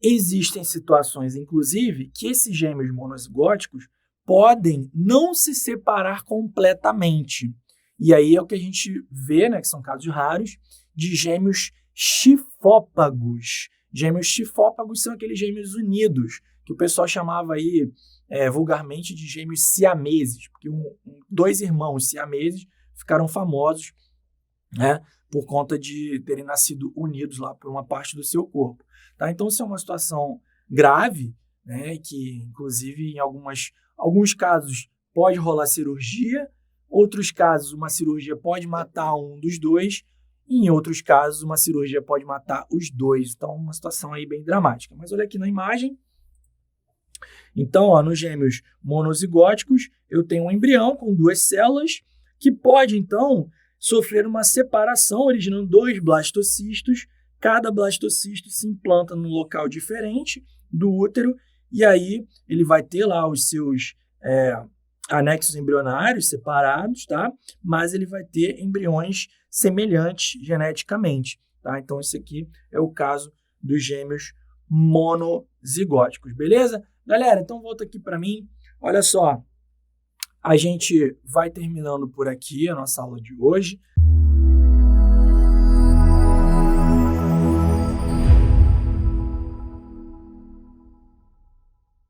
Existem situações, inclusive, que esses gêmeos monozigóticos podem não se separar completamente. E aí é o que a gente vê, né, que são casos raros, de gêmeos chifópagos. Gêmeos chifópagos são aqueles gêmeos unidos, que o pessoal chamava aí vulgarmente de gêmeos siameses, porque 2 irmãos siameses ficaram famosos, né, por conta de terem nascido unidos lá por uma parte do seu corpo. Tá? Então, isso é uma situação grave, né, que, inclusive, em alguns casos pode rolar cirurgia, outros casos uma cirurgia pode matar um dos dois, e em outros casos uma cirurgia pode matar os dois. Então, uma situação aí bem dramática. Mas olha aqui na imagem. Então, nos gêmeos monozigóticos, eu tenho um embrião com 2 células que pode, então, sofrer uma separação, originando 2 blastocistos. Cada blastocisto se implanta num local diferente do útero, e aí ele vai ter lá os seus anexos embrionários separados, tá? Mas ele vai ter embriões semelhantes geneticamente, tá? Então, esse aqui é o caso dos gêmeos monozigóticos, beleza? Galera, então volta aqui para mim. Olha só, a gente vai terminando por aqui a nossa aula de hoje.